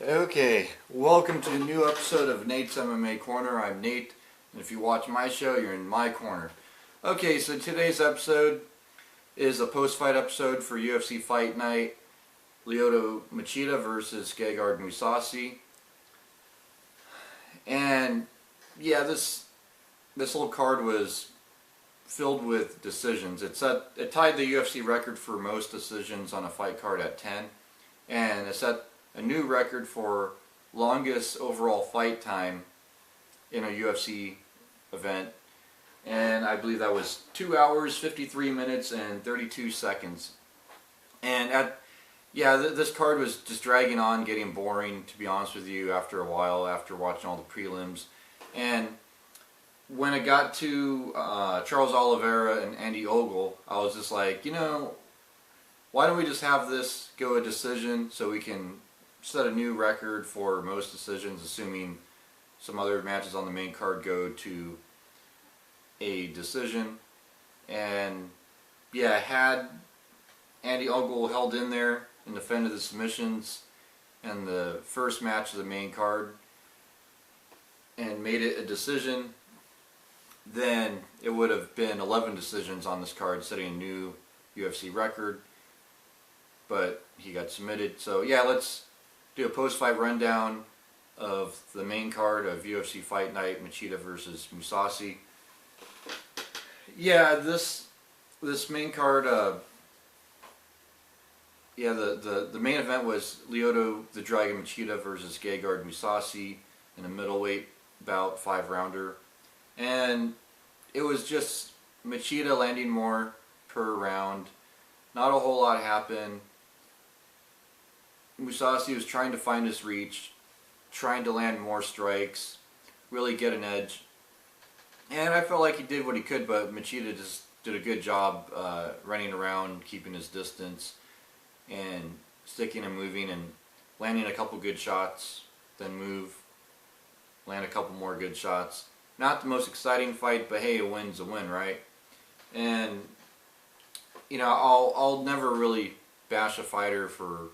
Okay, welcome to a new episode of Nate's MMA Corner. I'm Nate, and if you watch my show, you're in my corner. Okay, so today's episode is a post-fight episode for UFC Fight Night. Machida versus Mousasi. And yeah, this little card was filled with decisions. It tied the UFC record for most decisions on a fight card at 10, and it set a new record for longest overall fight time in a UFC event, and I believe that was 2 hours 53 minutes and 32 seconds. And this card was just dragging on, getting boring, to be honest with you, after a while, after watching all the prelims. And when it got to Charles Oliveira and Andy Ogle, I was just like, why don't we just have this go a decision so we can set a new record for most decisions, assuming some other matches on the main card go to a decision. And yeah, had Andy Ogle held in there and defended the submissions in the first match of the main card and made it a decision, then it would have been 11 decisions on this card, setting a new UFC record. But he got submitted. So yeah, let's do a post-fight rundown of the main card of UFC Fight Night, Machida versus Mousasi. Yeah, this main card, the main event was Lyoto the Dragon Machida versus Mousasi in a middleweight bout, 5-rounder. And it was just Machida landing more per round. Not a whole lot happened. Mousasi was trying to find his reach, trying to land more strikes, really get an edge. And I felt like he did what he could, but Machida just did a good job running around, keeping his distance, and sticking and moving, and landing a couple good shots, then move, land a couple more good shots. Not the most exciting fight, but hey, a win's a win, right? And I'll never really bash a fighter for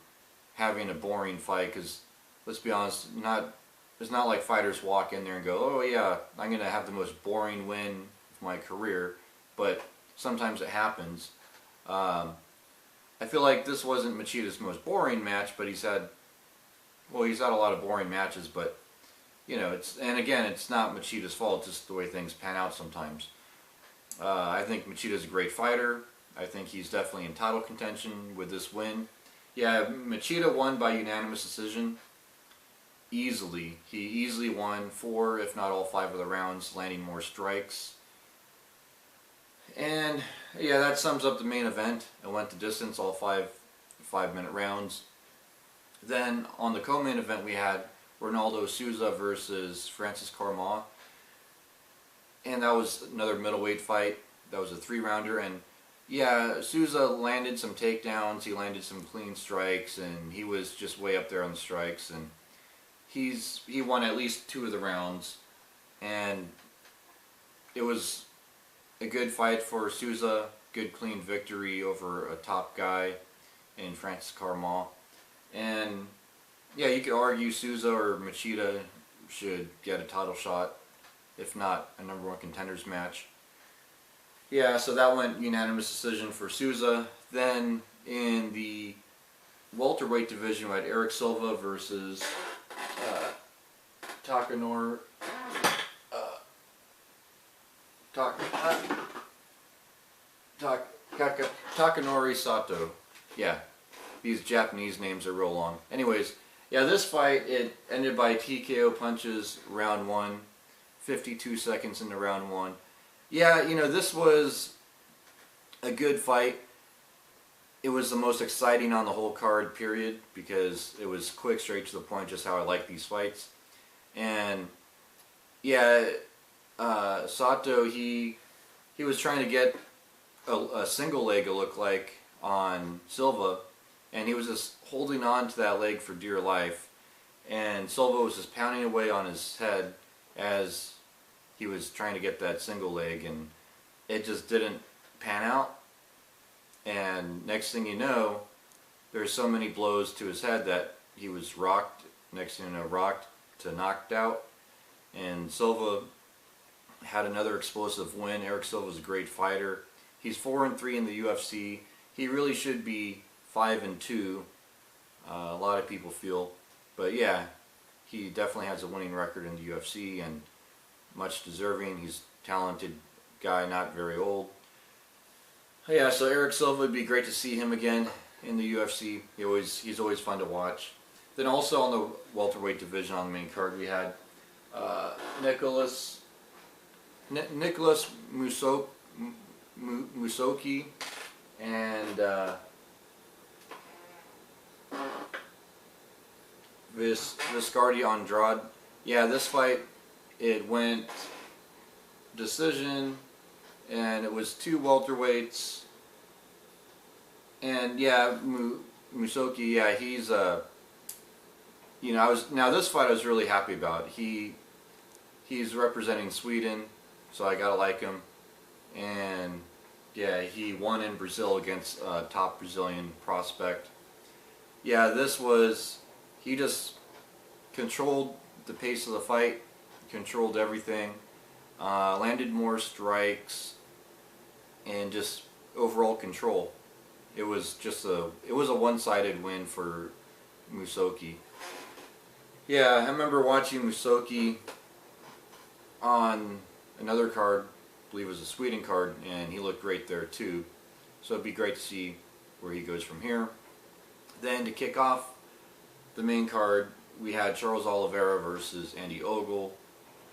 having a boring fight, because let's be honest, it's not like fighters walk in there and go, oh yeah, I'm going to have the most boring win of my career, but sometimes it happens. I feel like this wasn't Machida's most boring match, but he's had a lot of boring matches, but and again, it's not Machida's fault, it's just the way things pan out sometimes. I think Machida's a great fighter. I think he's definitely in title contention with this win. Yeah, Machida won by unanimous decision. Easily. He easily won 4, if not all 5 of the rounds, landing more strikes. And yeah, that sums up the main event. It went the distance, all 5-minute rounds. Then on the co-main event we had Ronaldo Souza versus Francis Carmá. And that was another middleweight fight. That was a 3-rounder, and yeah, Souza landed some takedowns, he landed some clean strikes, and he was just way up there on the strikes, and he won at least 2 of the rounds, and it was a good fight for Souza, good clean victory over a top guy in Francis Carmá. And yeah, you could argue Souza or Machida should get a title shot, if not a #1 contenders match. Yeah, so that went unanimous decision for Souza. Then in the welterweight division, we had Eric Silva versus Takanori Sato. Yeah, these Japanese names are real long. Anyways, yeah, this fight, it ended by TKO punches, round 1, 52 seconds into round 1. Yeah, this was a good fight. It was the most exciting on the whole card, period, because it was quick, straight to the point, just how I like these fights. And yeah, Sato, he was trying to get a single leg, it looked like, on Silva, and he was just holding on to that leg for dear life. And Silva was just pounding away on his head as he was trying to get that single leg, and it just didn't pan out. And next thing you know, there's so many blows to his head that he was rocked next thing you know, rocked to knocked out. And Silva had another explosive win. Eric Silva's a great fighter. He's 4-3 in the UFC. He really should be 5-2. A lot of people feel, but yeah, he definitely has a winning record in the UFC and much deserving. He's a talented guy, not very old. Yeah, so Eric Silva, would be great to see him again in the UFC. He's always fun to watch. Then also on the welterweight division on the main card, we had Nicholas Mousasi and Viscardi Andrade. Yeah, this fight, it went decision, and it was 2 welterweights. And yeah, Mousasi, yeah, he's you know, now this fight I was really happy about. He's representing Sweden, so I gotta like him. And yeah, he won in Brazil against a top Brazilian prospect. Yeah, he just controlled the pace of the fight, controlled everything, landed more strikes, and just overall control. It was a one-sided win for Mousasi. Yeah, I remember watching Mousasi on another card, I believe it was a Sweden card, and he looked great there too. So it'd be great to see where he goes from here. Then to kick off the main card, we had Charles Oliveira versus Andy Ogle.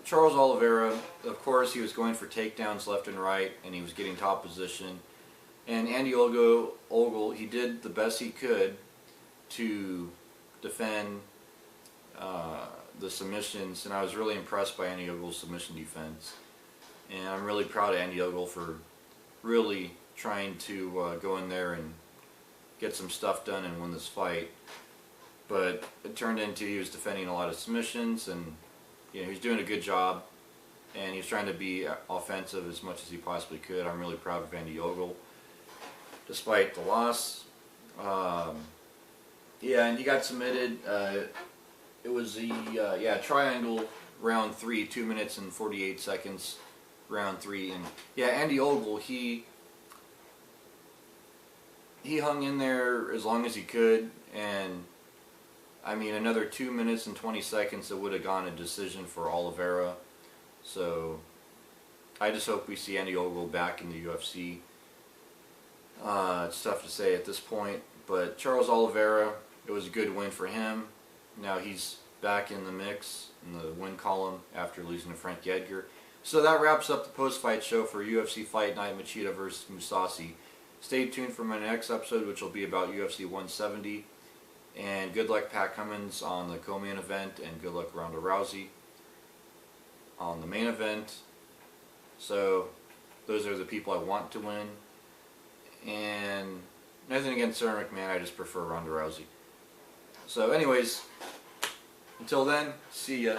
Charles Oliveira, of course, he was going for takedowns left and right, and he was getting top position. And Andy Ogle, he did the best he could to defend the submissions, and I was really impressed by Andy Ogle's submission defense. And I'm really proud of Andy Ogle for really trying to go in there and get some stuff done and win this fight. But it turned into he was defending a lot of submissions, and you know, he was doing a good job, and he was trying to be offensive as much as he possibly could. I'm really proud of Andy Ogle, despite the loss. Yeah, and he got submitted. It was the triangle round 3, 2 minutes and 48 seconds, round 3, and yeah, Andy Ogle, he hung in there as long as he could, and I mean, another 2 minutes and 20 seconds, it would have gone a decision for Oliveira. So I just hope we see Andy Ogle back in the UFC. It's tough to say at this point, but Charles Oliveira, it was a good win for him. Now he's back in the mix in the win column after losing to Frankie Edgar. So that wraps up the post-fight show for UFC Fight Night Machida versus Mousasi. Stay tuned for my next episode, which will be about UFC 170. And good luck Pat Cummins on the CoMain Event, and good luck Ronda Rousey on the main event. So those are the people I want to win. And nothing against Sarah McMahon, I just prefer Ronda Rousey. So anyways, until then, see ya.